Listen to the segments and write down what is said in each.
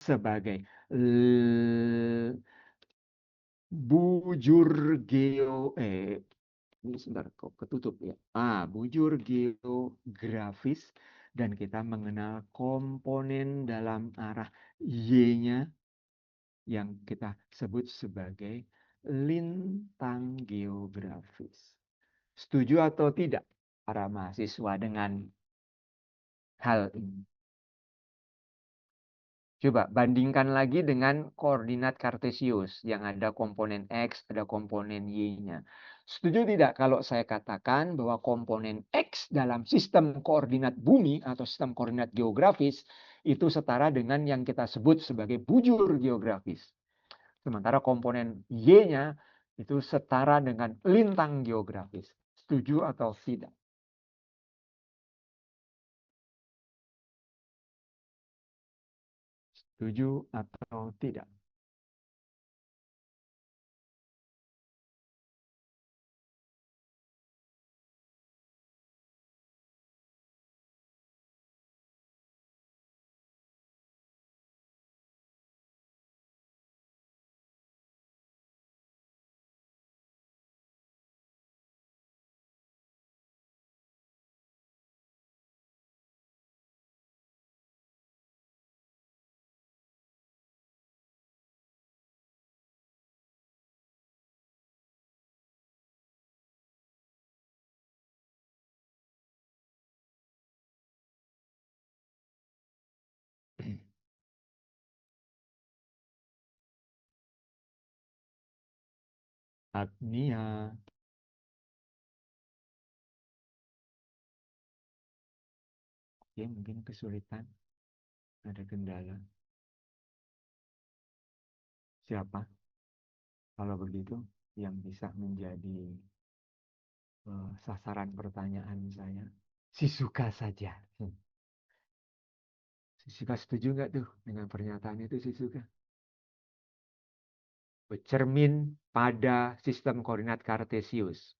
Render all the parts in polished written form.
sebagai bujur ini sebentar kok ketutup ya. Bujur geografis, dan kita mengenal komponen dalam arah Y-nya yang kita sebut sebagai lintang geografis. Setuju atau tidak para mahasiswa dengan hal ini? Coba bandingkan lagi dengan koordinat kartesius yang ada komponen X, ada komponen Y-nya. Setuju tidak kalau saya katakan bahwa komponen X dalam sistem koordinat bumi atau sistem koordinat geografis itu setara dengan yang kita sebut sebagai bujur geografis. Sementara komponen Y-nya itu setara dengan lintang geografis. Setuju atau tidak? Setuju atau tidak? Agnia. Oke, mungkin kesulitan. Ada kendala. Siapa? Kalau begitu, yang bisa menjadi sasaran pertanyaan saya. Shizuka saja. Shizuka setuju nggak tuh dengan pernyataan itu, Shizuka? Bercermin pada sistem koordinat kartesius.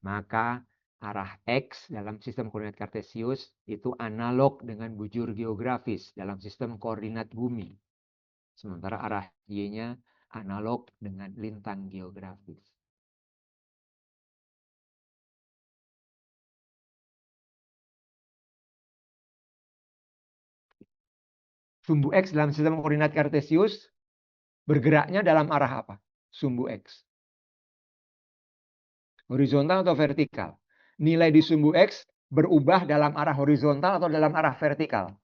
Maka arah X dalam sistem koordinat kartesius itu analog dengan bujur geografis dalam sistem koordinat bumi. Sementara arah Y-nya analog dengan lintang geografis. Sumbu X dalam sistem koordinat kartesius bergeraknya dalam arah apa? Sumbu X. Horizontal atau vertikal? Nilai di sumbu X berubah dalam arah horizontal atau dalam arah vertikal?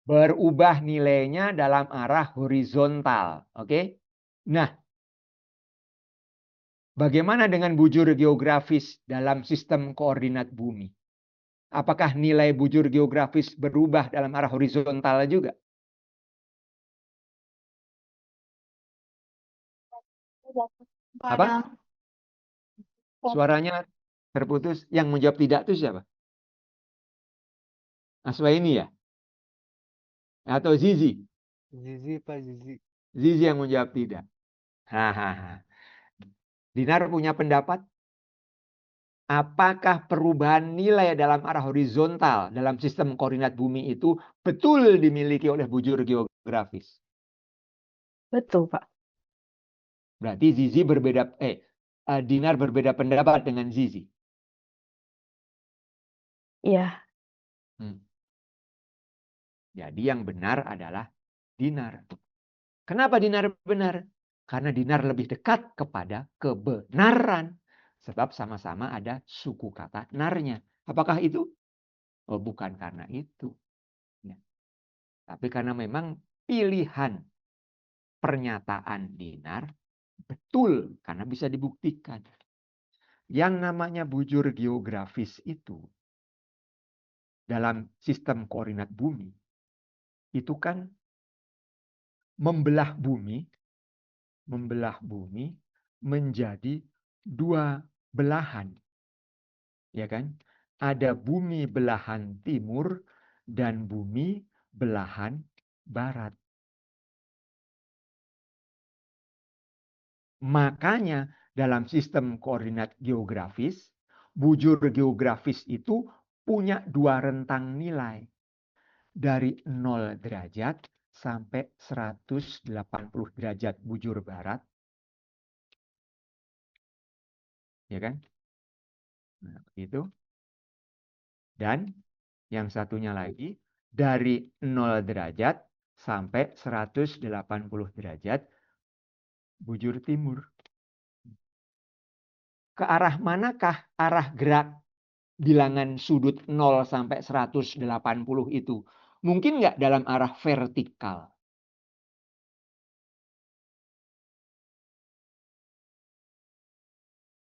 Berubah nilainya dalam arah horizontal. Oke? Nah, bagaimana dengan bujur geografis dalam sistem koordinat bumi? Apakah nilai bujur geografis berubah dalam arah horizontal juga? Apa? Suaranya terputus. Yang menjawab tidak itu siapa? Aswa ini ya? Atau Zizi? Zizi, Pak Zizi. Zizi yang menjawab tidak. Hahaha. Dinar punya pendapat? Apakah perubahan nilai dalam arah horizontal dalam sistem koordinat bumi itu betul dimiliki oleh bujur geografis? Betul, Pak. Berarti Zizi Dinar berbeda pendapat dengan Zizi. Iya. Jadi yang benar adalah Dinar. Kenapa Dinar benar? Karena Dinar lebih dekat kepada kebenaran. Sebab sama-sama ada suku kata narnya. Apakah itu? Oh, bukan karena itu. Ya. Tapi karena memang pilihan pernyataan Dinar betul. Karena bisa dibuktikan. Yang namanya bujur geografis itu dalam sistem koordinat bumi itu kan membelah bumi menjadi dua belahan. Ya kan? Ada bumi belahan timur dan bumi belahan barat. Makanya dalam sistem koordinat geografis, bujur geografis itu punya dua rentang nilai. dari 0 derajat sampai 180 derajat bujur barat. Ya kan? Nah, begitu. Dan yang satunya lagi dari 0 derajat sampai 180 derajat bujur timur. Ke arah manakah arah gerak bilangan sudut 0 sampai 180 itu? Mungkin nggak dalam arah vertikal?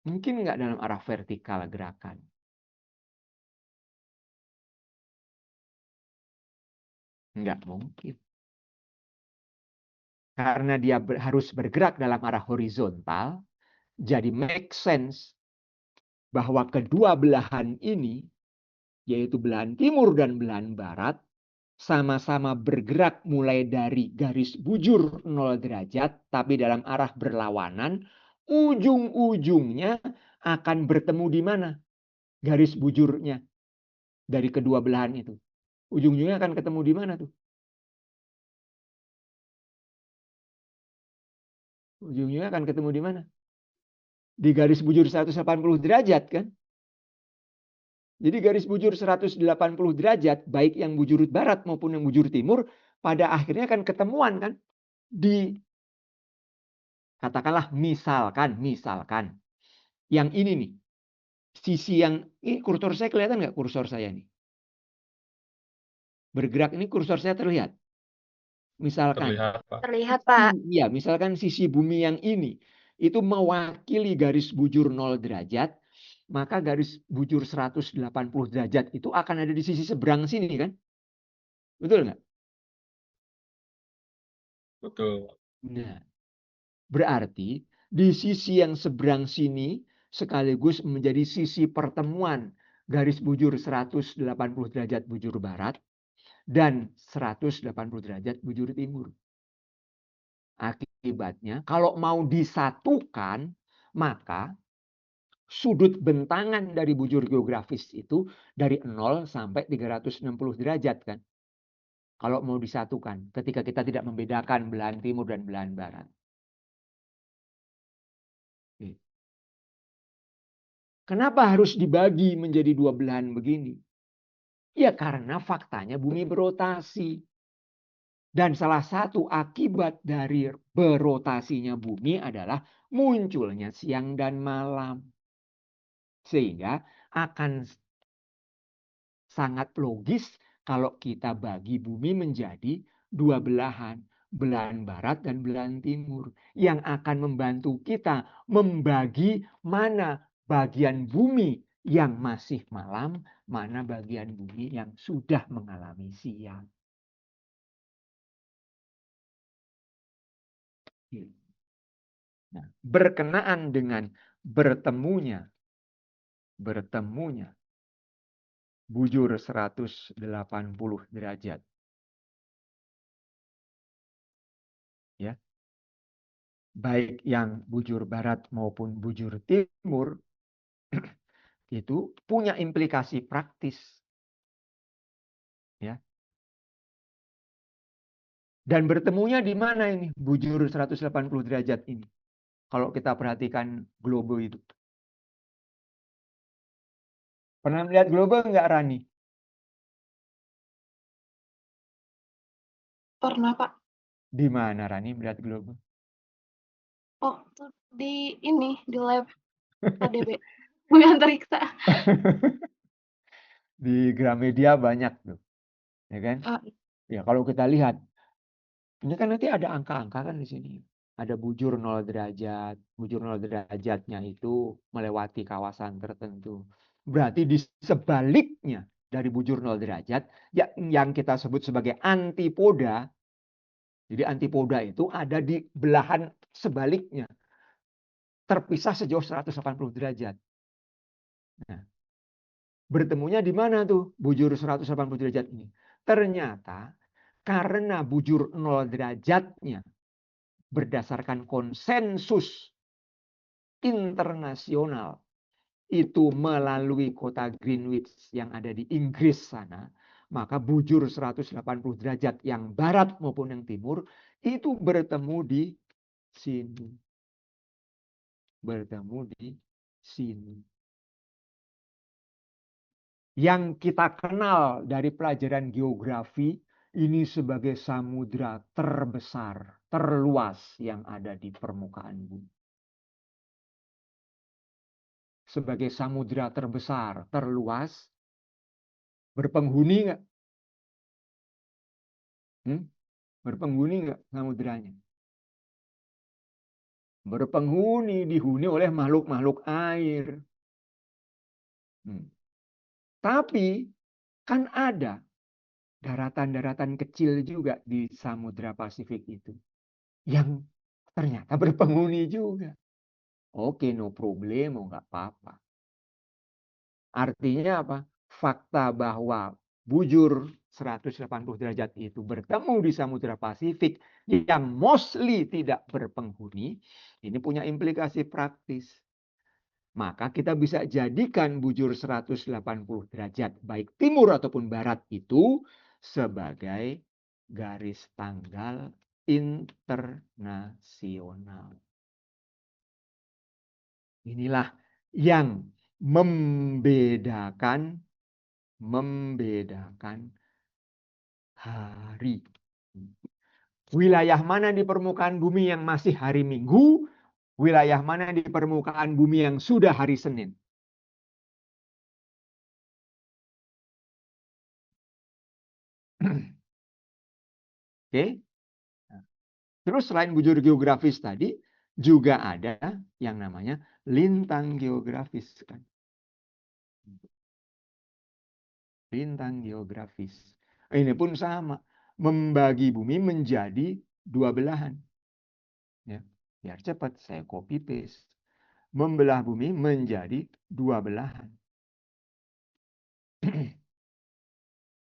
Mungkin nggak dalam arah vertikal gerakan? Nggak mungkin. Karena dia harus bergerak dalam arah horizontal, jadi make sense bahwa kedua belahan ini, yaitu belahan timur dan belahan barat, sama-sama bergerak mulai dari garis bujur 0 derajat, tapi dalam arah berlawanan, ujung-ujungnya akan bertemu di mana? Garis bujurnya dari kedua belahan itu. Ujung-ujungnya akan ketemu di mana tuh? Ujungnya akan ketemu di mana? Di garis bujur 180 derajat kan? Jadi garis bujur 180 derajat, baik yang bujur barat maupun yang bujur timur, pada akhirnya akan ketemuan kan? Di, katakanlah misalkan. Yang ini nih. Sisi yang, ini kursor saya kelihatan nggak kursor saya nih? Bergerak ini kursor saya terlihat. Misalkan. Terlihat, Pak. Terlihat, Pak. Ya, misalkan sisi bumi yang ini itu mewakili garis bujur 0 derajat, maka garis bujur 180 derajat itu akan ada di sisi seberang sini kan? Betul nggak? Betul. Nah, berarti di sisi yang seberang sini sekaligus menjadi sisi pertemuan garis bujur 180 derajat bujur barat dan 180 derajat bujur timur. Akibatnya, kalau mau disatukan, maka sudut bentangan dari bujur geografis itu dari 0 sampai 360 derajat kan. Kalau mau disatukan, ketika kita tidak membedakan belahan timur dan belahan barat. Kenapa harus dibagi menjadi dua belahan begini? Ya karena faktanya bumi berotasi. Dan salah satu akibat dari berotasinya bumi adalah munculnya siang dan malam. Sehingga akan sangat logis kalau kita bagi bumi menjadi dua belahan. Belahan barat dan belahan timur. Yang akan membantu kita membagi mana bagian bumi yang masih malam, mana bagian bumi yang sudah mengalami siang. Nah, berkenaan dengan bertemunya bujur 180 derajat. Ya. Baik yang bujur barat maupun bujur timur itu punya implikasi praktis. Ya. Dan bertemunya di mana ini bujur 180 derajat ini? Kalau kita perhatikan globe itu. Pernah melihat globe enggak, Rani? Pernah, Pak. Di mana Rani melihat globe? Oh, di ini, di lab ADB. Bumi antariksa. Di Gramedia banyak tuh. Ya kan? Ya, kalau kita lihat ini kan nanti ada angka-angka kan di sini. Ada bujur 0 derajat. Bujur 0 derajatnya itu melewati kawasan tertentu. Berarti di sebaliknya dari bujur 0 derajat yang kita sebut sebagai antipoda. Jadi antipoda itu ada di belahan sebaliknya. Terpisah sejauh 180 derajat. Nah, bertemunya di mana tuh bujur 180 derajat ini? Ternyata karena bujur 0 derajatnya berdasarkan konsensus internasional itu melalui kota Greenwich yang ada di Inggris sana, maka bujur 180 derajat yang barat maupun yang timur itu bertemu di sini. Bertemu di sini. Yang kita kenal dari pelajaran geografi ini sebagai samudra terbesar, terluas yang ada di permukaan bumi. Sebagai samudra terbesar, terluas, berpenghuni nggak? Berpenghuni nggak samudranya? Berpenghuni, dihuni oleh makhluk-makhluk air. Tapi kan ada daratan-daratan kecil juga di Samudra Pasifik itu yang ternyata berpenghuni juga. Oke, no problemo, nggak apa-apa. Artinya apa? Fakta bahwa bujur 180 derajat itu bertemu di Samudra Pasifik yang mostly tidak berpenghuni, ini punya implikasi praktis. Maka kita bisa jadikan bujur 180 derajat baik timur ataupun barat itu sebagai garis tanggal internasional. Inilah yang membedakan hari. Wilayah mana di permukaan bumi yang masih hari Minggu, wilayah mana di permukaan bumi yang sudah hari Senin. Oke. Terus selain bujur geografis tadi, juga ada yang namanya lintang geografis. Lintang geografis. Ini pun sama. Membagi bumi menjadi dua belahan. Ya, biar cepat saya copy paste. Membelah bumi menjadi dua belahan.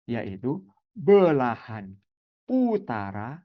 Yaitu belahan utara